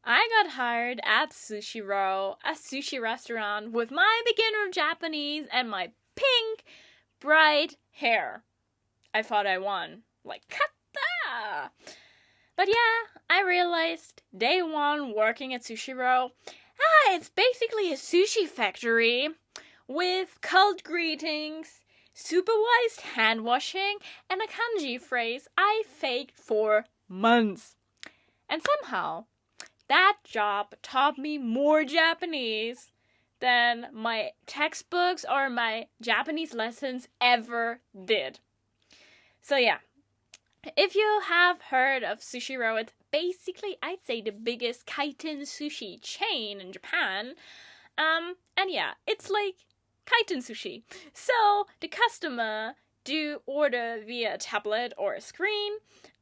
I got hired at Sushiro, a sushi restaurant, with my beginner Japanese and my pink, bright hair. I thought I won. Like, kata! But yeah, I realized day one working at Sushiro, it's basically a sushi factory with cult greetings, supervised hand washing, and a kanji phrase I faked for months. And somehow, that job taught me more Japanese than my textbooks or my Japanese lessons ever did. So yeah, if you have heard of Sushiro, it's basically, I'd say, the biggest kaiten sushi chain in Japan. And yeah, it's like kaiten sushi. So the customer do order via a tablet or a screen,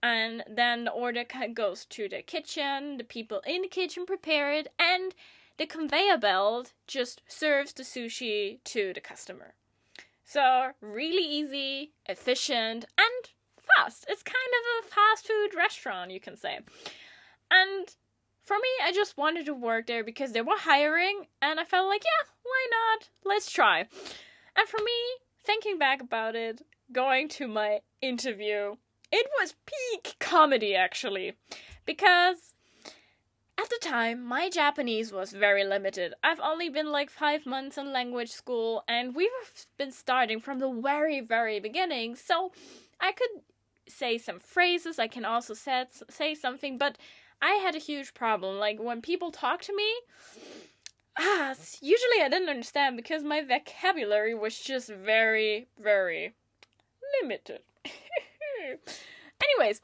and then the order goes to the kitchen, the people in the kitchen prepare it, and the conveyor belt just serves the sushi to the customer. So really easy, efficient, and fast. It's kind of a fast food restaurant, you can say. And for me, I just wanted to work there because they were hiring, and I felt like, yeah, why not? Let's try. And for me, thinking back about it, going to my interview, it was peak comedy, actually. Because at the time, my Japanese was very limited. I've only been like 5 months in language school, and we've been starting from the very, very beginning. So I could say some phrases, I can also say something, but I had a huge problem. Like, when people talk to me, usually I didn't understand because my vocabulary was just very, very limited. Anyways,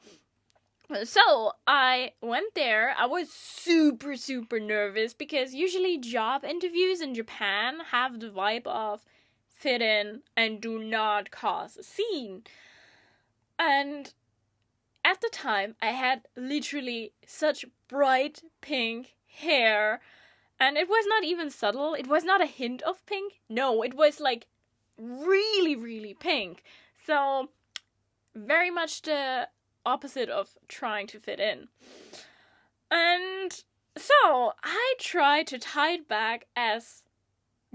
so I went there. I was super, super nervous because usually job interviews in Japan have the vibe of fit in and do not cause a scene. And at the time, I had literally such bright pink hair, and it was not even subtle. It was not a hint of pink. No, it was like really, really pink. So very much the opposite of trying to fit in. And so I tried to tie it back as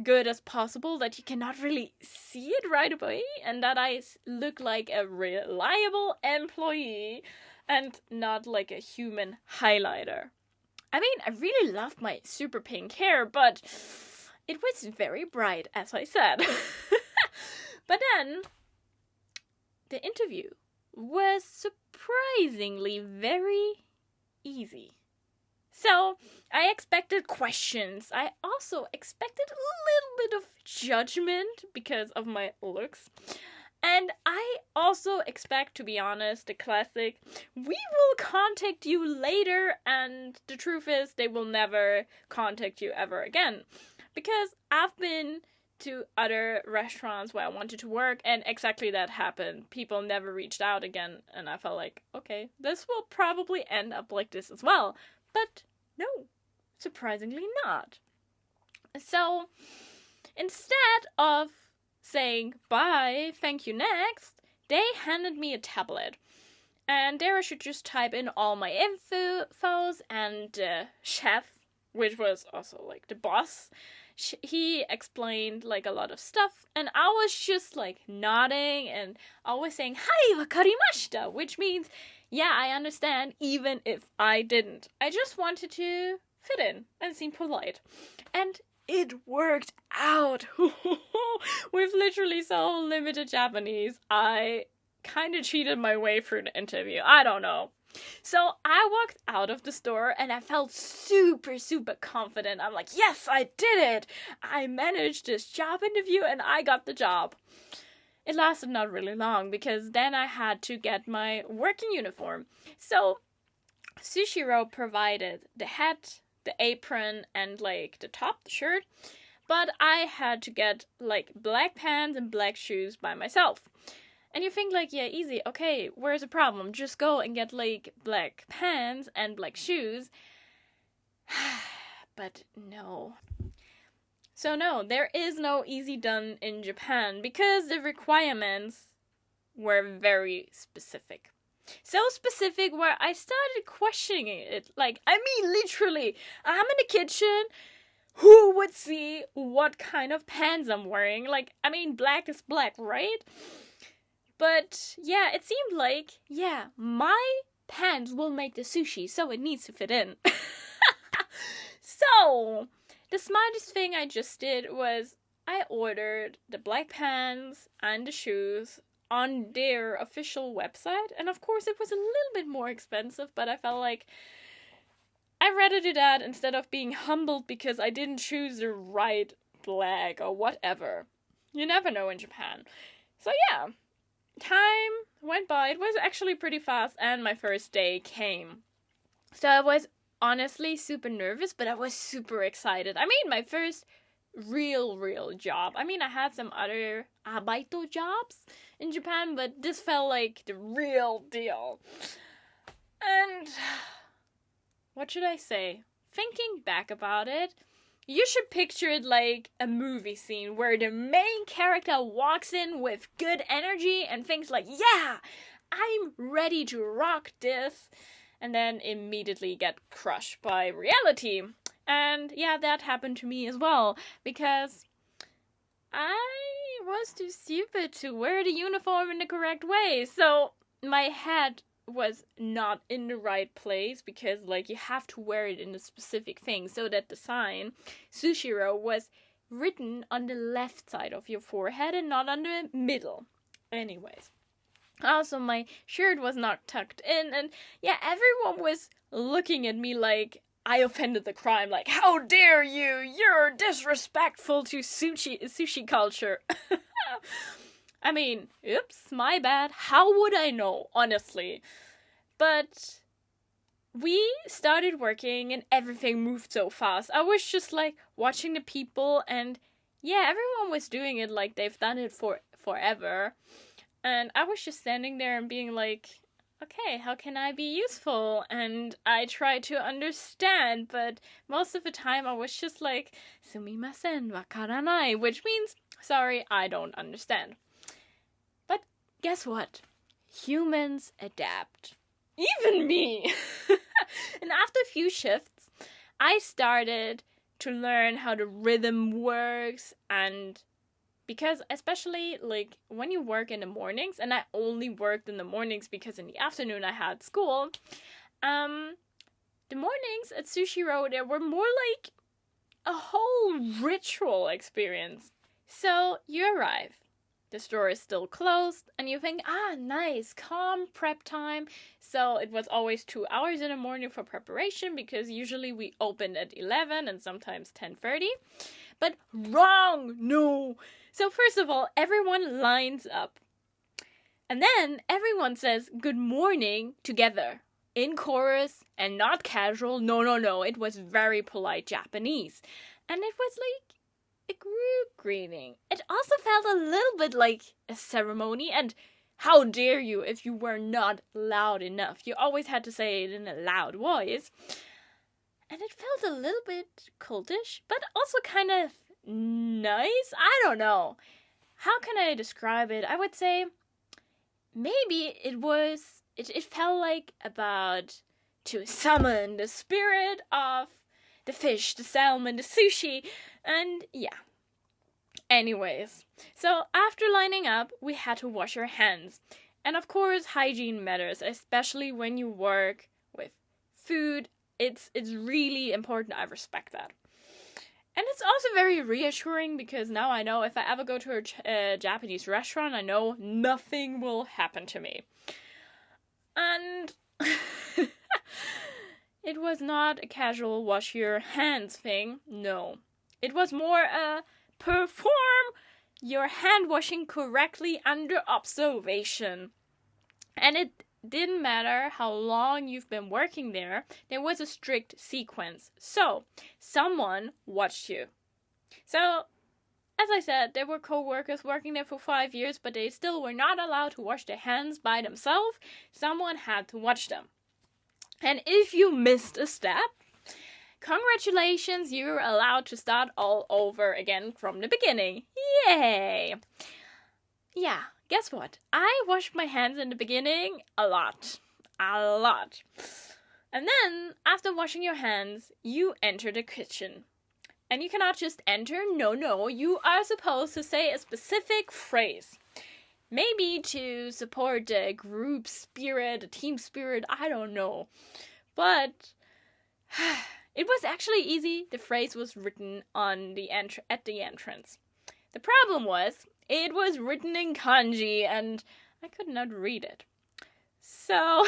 good as possible, that you cannot really see it right away, and that I look like a reliable employee and not like a human highlighter. I mean, I really loved my super pink hair, but it was very bright, as I said. But then the interview was surprisingly very easy. So, I expected questions. I also expected a little bit of judgment because of my looks. And I also expect, to be honest, the classic, we will contact you later, and the truth is, they will never contact you ever again. Because I've been to other restaurants where I wanted to work, and exactly that happened. People never reached out again, and I felt like, okay, this will probably end up like this as well. But no, surprisingly not. So instead of saying bye, thank you, next, they handed me a tablet. And there I should just type in all my infos, and the chef, which was also like the boss, he explained like a lot of stuff, and I was just like nodding and always saying, "Hai, wakarimashita," which means, yeah, I understand, even if I didn't. I just wanted to fit in and seem polite. And it worked out. With literally so limited Japanese, I kind of cheated my way through the interview. I don't know. So I walked out of the store and I felt super, super confident. I'm like, yes, I did it. I managed this job interview and I got the job. It lasted not really long because then I had to get my working uniform. So Sushiro provided the hat, the apron, and like the top, the shirt. But I had to get like black pants and black shoes by myself. And you think like, yeah, easy, okay, where's the problem? Just go and get like black pants and black shoes. But no. So no, there is no easy done in Japan because the requirements were very specific. So specific where I started questioning it. Like, I mean, literally, I'm in the kitchen. Who would see what kind of pants I'm wearing? Like, I mean, black is black, right? But yeah, it seemed like, yeah, my pants will make the sushi, so it needs to fit in. So, the smartest thing I just did was I ordered the black pants and the shoes on their official website. And of course, it was a little bit more expensive, but I felt like I'd rather do that instead of being humbled because I didn't choose the right black or whatever. You never know in Japan. So yeah, time went by. It was actually pretty fast, and my first day came. So I was honestly super nervous, but I was super excited. I mean, my first real job. I mean, I had some other abaito jobs in Japan, but this felt like the real deal. And what should I say? Thinking back about it, you should picture it like a movie scene where the main character walks in with good energy and thinks like, yeah, I'm ready to rock this, and then immediately get crushed by reality. And yeah, that happened to me as well, because I was too stupid to wear the uniform in the correct way. So my head was not in the right place, because like you have to wear it in a specific thing, so that the sign Sushiro was written on the left side of your forehead and not on the middle. Anyways, also my shirt was not tucked in, and yeah, everyone was looking at me like I offended the crime, like, how dare you, you're disrespectful to sushi culture. I mean, oops, my bad. How would I know, honestly? But we started working and everything moved so fast. I was just like watching the people, and yeah, everyone was doing it like they've done it for forever. And I was just standing there and being like, okay, how can I be useful? And I tried to understand, but most of the time I was just like, sumimasen, wakaranai, which means, sorry, I don't understand. But guess what? Humans adapt. Even me! And after a few shifts, I started to learn how the rhythm works, and because especially like when you work in the mornings, and I only worked in the mornings because in the afternoon I had school, the mornings at Sushiro, there were more like a whole ritual experience. So you arrive, the store is still closed, and you think, nice, calm prep time. So it was always 2 hours in the morning for preparation, because usually we opened at 11 and sometimes 10:30. But wrong! No! So first of all, everyone lines up. And then everyone says good morning together. In chorus, and not casual. No. It was very polite Japanese. And it was like a group greeting. It also felt a little bit like a ceremony, and how dare you if you were not loud enough. You always had to say it in a loud voice. And it felt a little bit cultish, but also kind of nice. I don't know. How can I describe it? I would say maybe it felt like about to summon the spirit of the fish, the salmon, the sushi, and yeah. Anyways, so after lining up, we had to wash our hands. And of course, hygiene matters, especially when you work with food. It's really important. I respect that. And it's also very reassuring, because now I know if I ever go to a Japanese restaurant, I know nothing will happen to me. And it was not a casual wash your hands thing. No. It was more a perform your hand washing correctly under observation. And it didn't matter how long you've been working there was a strict sequence. So, someone watched you. So, as I said, there were co-workers working there for 5 years, but they still were not allowed to wash their hands by themselves. Someone had to watch them. And if you missed a step, congratulations, you're allowed to start all over again from the beginning. Yay! Yeah, guess what? I washed my hands in the beginning a lot. A lot. And then, after washing your hands, you enter the kitchen. And you cannot just enter. No. You are supposed to say a specific phrase. Maybe to support the group spirit, the team spirit, I don't know. But it was actually easy. The phrase was written on the at the entrance. The problem was, it was written in kanji, and I could not read it. So,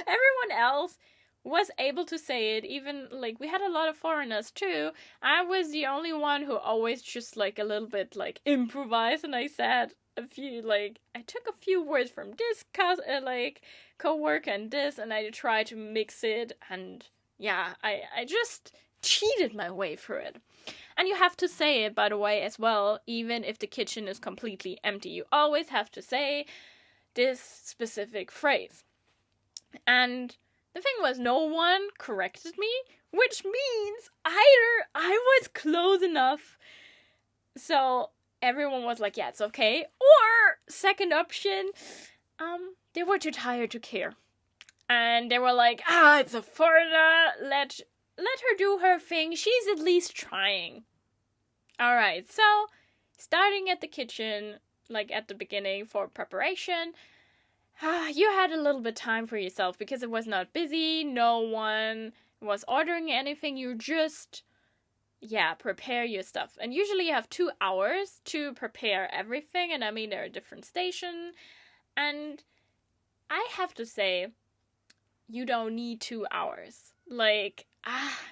everyone else was able to say it, even, like, we had a lot of foreigners, too. I was the only one who always just, like, a little bit, like, improvised, and I said a few, like, I took a few words from this, co-worker and this, and I tried to mix it, and, yeah, I just cheated my way through it. And you have to say it, by the way, as well, even if the kitchen is completely empty. You always have to say this specific phrase. And the thing was, no one corrected me, which means either I was close enough, so everyone was like, yeah, it's okay, or second option, they were too tired to care. And they were like, it's a foreigner, let her do her thing, she's at least trying. Alright, so, starting at the kitchen, like at the beginning for preparation, you had a little bit time for yourself because it was not busy, no one was ordering anything, you just, prepare your stuff. And usually you have 2 hours to prepare everything, and I mean, there are different stations, and I have to say, you don't need 2 hours. Like,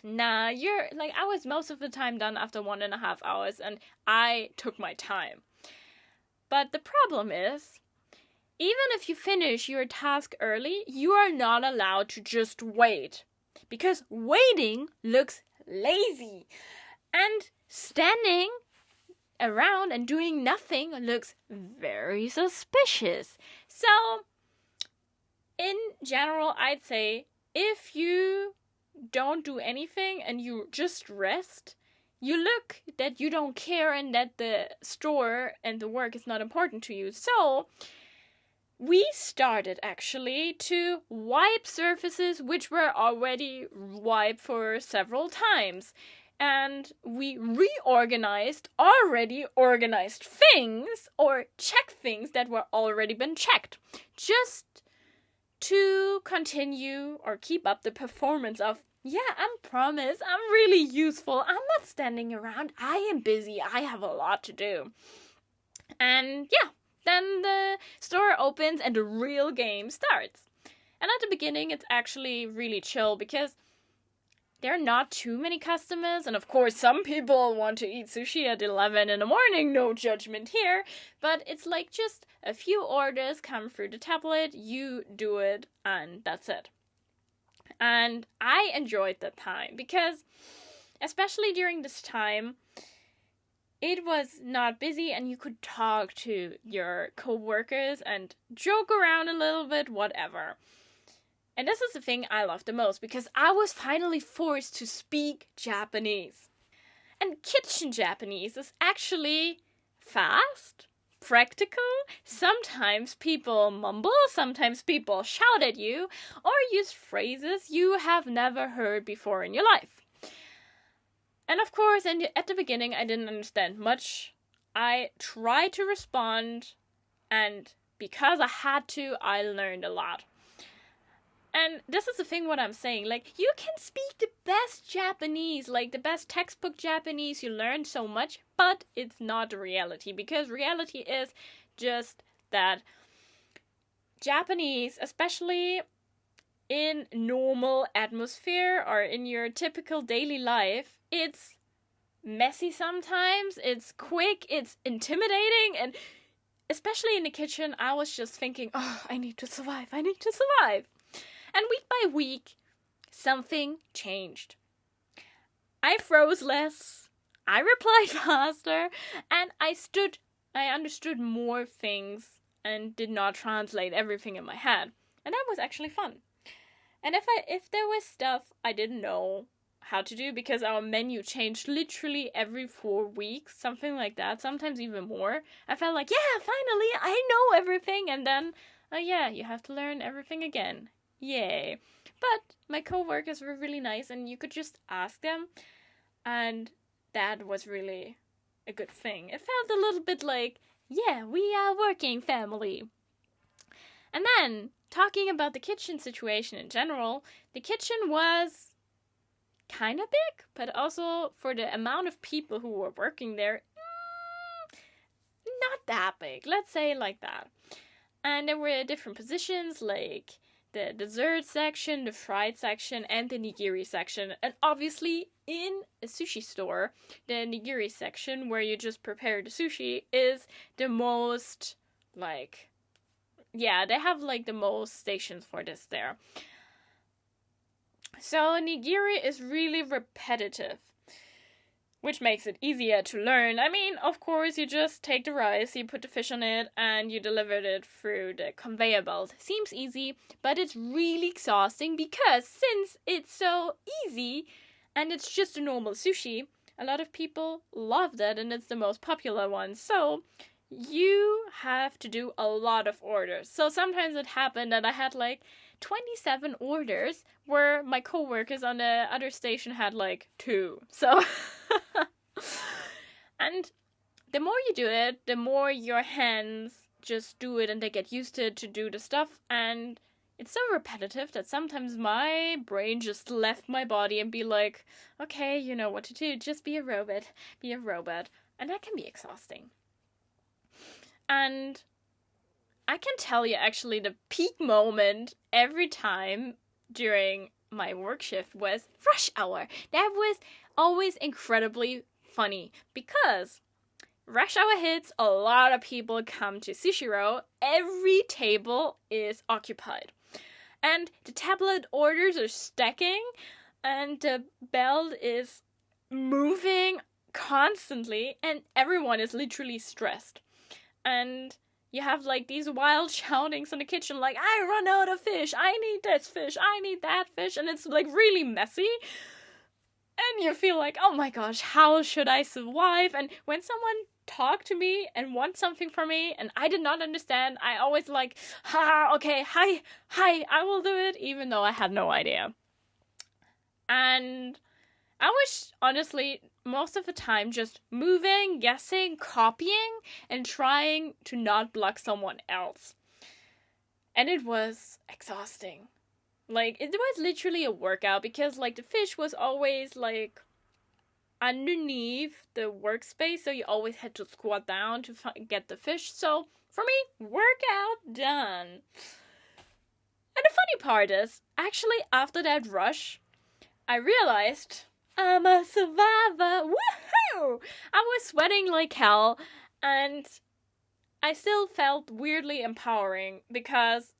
you're, like, I was most of the time done after 1.5 hours, and I took my time. But the problem is, even if you finish your task early, you are not allowed to just wait. Because waiting looks lazy. And standing around and doing nothing looks very suspicious. So, in general, I'd say, if you don't do anything and you just rest, you look that you don't care and that the store and the work is not important to you. So, we started actually to wipe surfaces which were already wiped for several times. And we reorganized already organized things, or checked things that were already been checked. Just to continue or keep up the performance of, I promise, I'm really useful. I'm not standing around. I am busy. I have a lot to do. And then the store opens and the real game starts. And at the beginning, it's actually really chill because there are not too many customers. And of course, some people want to eat sushi at 11 in the morning. No judgment here. But it's like just a few orders come through the tablet. You do it and that's it. And I enjoyed that time because, especially during this time, it was not busy and you could talk to your co-workers and joke around a little bit, whatever. And this is the thing I love the most because I was finally forced to speak Japanese. And kitchen Japanese is actually fast, practical. Sometimes people mumble, sometimes people shout at you, or use phrases you have never heard before in your life. And of course, at the beginning, I didn't understand much. I tried to respond, and because I had to, I learned a lot. And this is the thing what I'm saying, like, you can speak the best Japanese, like the best textbook Japanese, you learn so much, but it's not reality, because reality is just that Japanese, especially in normal atmosphere or in your typical daily life, it's messy sometimes, it's quick, it's intimidating, and especially in the kitchen, I was just thinking, I need to survive. And week by week, something changed. I froze less, I replied faster, and I understood more things and did not translate everything in my head. And that was actually fun. And if there was stuff I didn't know, how to do, because our menu changed literally every 4 weeks, something like that, sometimes even more. I felt like, yeah, finally, I know everything, and then, oh yeah, you have to learn everything again. Yay. But my coworkers were really nice, and you could just ask them, and that was really a good thing. It felt a little bit like, yeah, we are working family. And then, talking about the kitchen situation in general, the kitchen was kind of big, but also for the amount of people who were working there, not that big. Let's say it like that. And there were different positions, like the dessert section, the fried section, and the nigiri section. And obviously, in a sushi store, the nigiri section, where you just prepare the sushi, is the most, like, yeah, they have, like, the most stations for this there. So nigiri is really repetitive, which makes it easier to learn. I mean, of course, you just take the rice, you put the fish on it, and you deliver it through the conveyor belt. Seems easy, but it's really exhausting, because since it's so easy and it's just a normal sushi, a lot of people love that, and it's the most popular one. So you have to do a lot of orders. So sometimes it happened that I had like 27 orders, where my coworkers on the other station had like 2. So and the more you do it, the more your hands just do it, and they get used to do the stuff. And it's so repetitive that sometimes my brain just left my body and be like, okay, you know what to do, just be a robot. And that can be exhausting. And I can tell you, actually, the peak moment every time during my work shift was rush hour. That was always incredibly funny, because rush hour hits, a lot of people come to Sushiro, every table is occupied. And the tablet orders are stacking, and the belt is moving constantly, and everyone is literally stressed. And you have like these wild shoutings in the kitchen, like, I run out of fish, I need this fish, I need that fish, and it's like really messy. And you feel like, oh my gosh, how should I survive? And when someone talked to me and wants something from me and I did not understand, I always like, okay, hi, I will do it, even though I had no idea. And I was honestly most of the time just moving, guessing, copying, and trying to not block someone else. And it was exhausting. Like, it was literally a workout, because, like, the fish was always, like, underneath the workspace, so you always had to squat down to get the fish. So, for me, workout done. And the funny part is, actually, after that rush, I realized I'm a survivor. Woohoo! I was sweating like hell, and I still felt weirdly empowering, because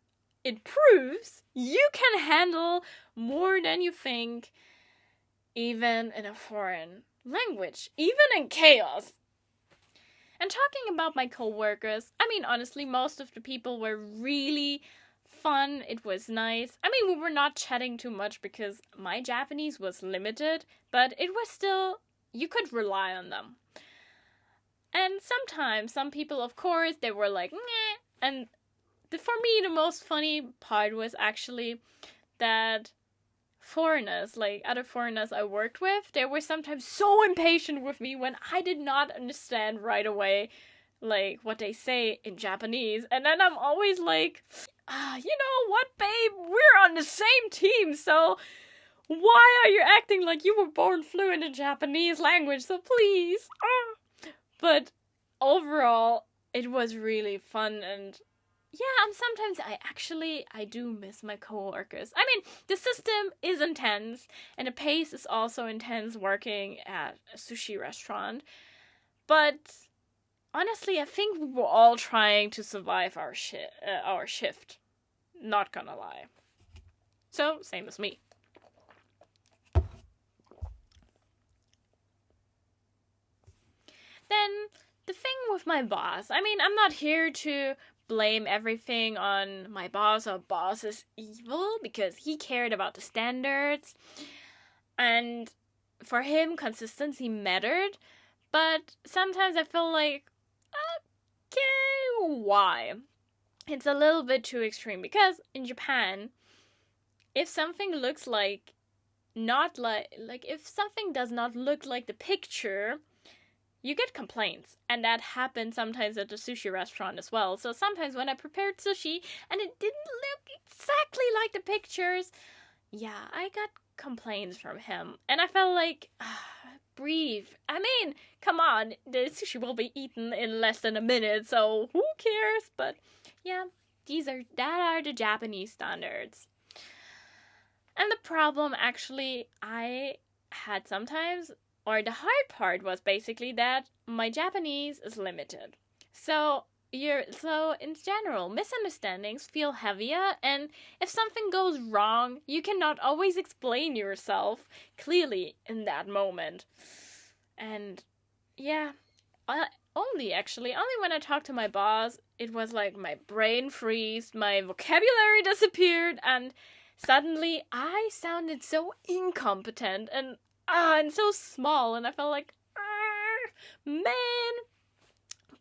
it proves you can handle more than you think, even in a foreign language, even in chaos. And talking about my coworkers, I mean, honestly, most of the people were really fun. It was nice. I mean, we were not chatting too much because my Japanese was limited, but it was still, you could rely on them. And sometimes, some people, of course, they were like, meh. And for me, the most funny part was actually that foreigners, like other foreigners I worked with, they were sometimes so impatient with me when I did not understand right away, like, what they say in Japanese. And then I'm always like, you know what, babe? We're on the same team, so why are you acting like you were born fluent in Japanese language? So please. But overall, it was really fun, and yeah, and sometimes I do miss my coworkers. I mean, the system is intense, and the pace is also intense working at a sushi restaurant. But honestly, I think we were all trying to survive our shift. Not gonna lie. So, same as me. Then, the thing with my boss. I mean, I'm not here to blame everything on my boss or boss is evil, because he cared about the standards. And for him, consistency mattered. But sometimes I feel like, okay, why? It's a little bit too extreme. Because in Japan, if something looks like, not like if something does not look like the picture, you get complaints. And that happened sometimes at the sushi restaurant as well. So sometimes when I prepared sushi and it didn't look exactly like the pictures, yeah, I got complaints from him. And I felt like, breathe. I mean, come on, the sushi will be eaten in less than a minute, so who cares? But yeah, that are the Japanese standards. And the problem actually I had sometimes, or the hard part was basically that my Japanese is limited. So in general, misunderstandings feel heavier, and if something goes wrong, you cannot always explain yourself clearly in that moment. And yeah, only when I talked to my boss, it was like my brain freezed, my vocabulary disappeared, and suddenly I sounded so incompetent and so small, and I felt like, man.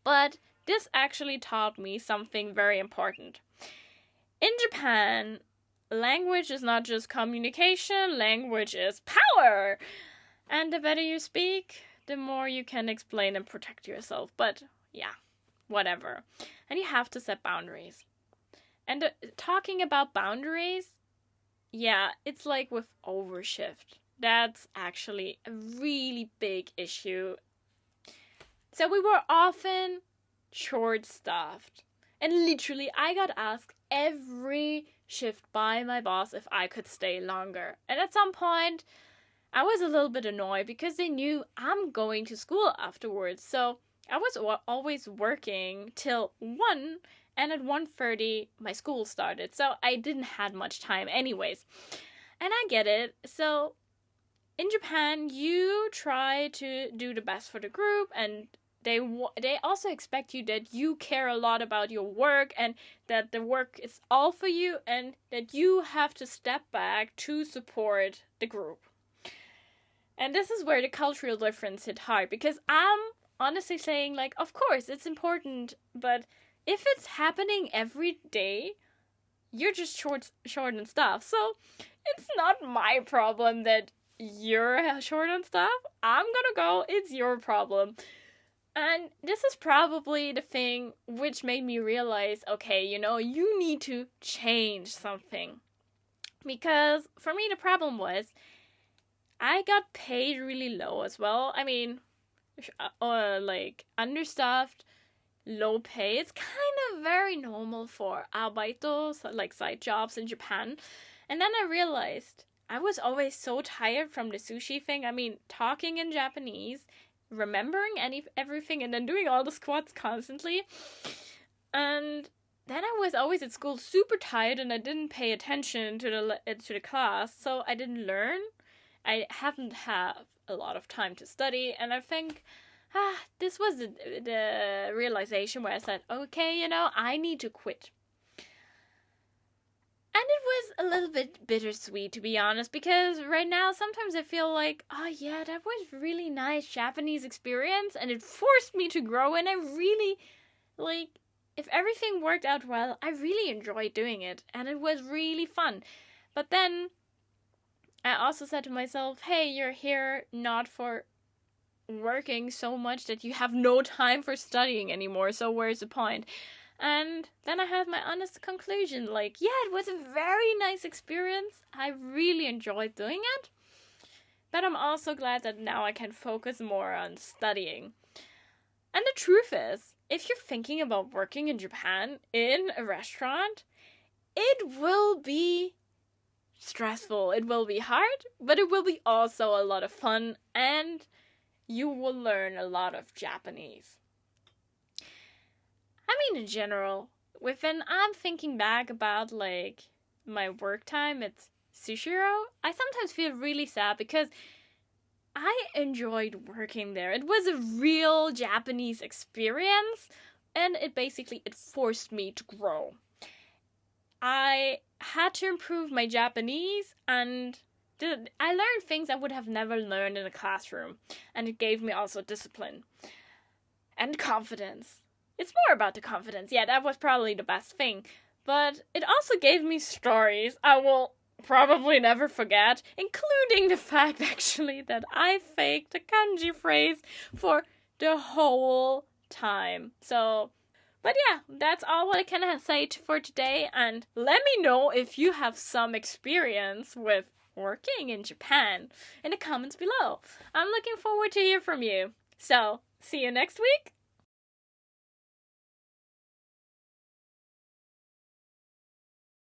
But this actually taught me something very important. In Japan, language is not just communication, language is power. And the better you speak, the more you can explain and protect yourself. But yeah, whatever. And you have to set boundaries. And talking about boundaries, yeah, it's like with overshift. That's actually a really big issue. So we were often short-staffed. And literally, I got asked every shift by my boss if I could stay longer. And at some point, I was a little bit annoyed because they knew I'm going to school afterwards. So I was always working till 1, and at 1:30 my school started. So I didn't have much time anyways. And I get it. So in Japan, you try to do the best for the group, and they also expect you that you care a lot about your work and that the work is all for you and that you have to step back to support the group. And this is where the cultural difference hit hard, because I'm honestly saying, like, of course it's important, but if it's happening every day, you're just short on stuff. So it's not my problem that you're short on stuff. I'm gonna go. It's your problem. And this is probably the thing which made me realize, okay, you need to change something. Because for me, the problem was I got paid really low as well. I mean, like understaffed, low pay. It's kind of very normal for arbeitos, like side jobs in Japan. And then I realized I was always so tired from the sushi thing. I mean, talking in Japanese, remembering everything, and then doing all the squats constantly. And then I was always at school super tired, and I didn't pay attention to the class, so I didn't learn. I haven't had a lot of time to study, and I think this was the realization where I said, okay, I need to quit. And it was a little bit bittersweet, to be honest, because right now sometimes I feel like, oh yeah, that was really nice Japanese experience, and it forced me to grow, and I really, like, if everything worked out well, I really enjoyed doing it, and it was really fun. But then I also said to myself, hey, you're here not for working so much that you have no time for studying anymore, so where's the point? And then I had my honest conclusion, like, yeah, it was a very nice experience. I really enjoyed doing it. But I'm also glad that now I can focus more on studying. And the truth is, if you're thinking about working in Japan in a restaurant, it will be stressful. It will be hard, but it will be also a lot of fun, and you will learn a lot of Japanese. I mean, in general, when I'm thinking back about, like, my work time at Sushiro, I sometimes feel really sad because I enjoyed working there. It was a real Japanese experience, and it forced me to grow. I had to improve my Japanese, and I learned things I would have never learned in a classroom. And it gave me also discipline. And confidence. It's more about the confidence. Yeah, that was probably the best thing. But it also gave me stories I will probably never forget, including the fact, actually, that I faked the kanji phrase for the whole time. So, but yeah, that's all what I can say for today. And let me know if you have some experience with working in Japan in the comments below. I'm looking forward to hear from you. So, see you next week.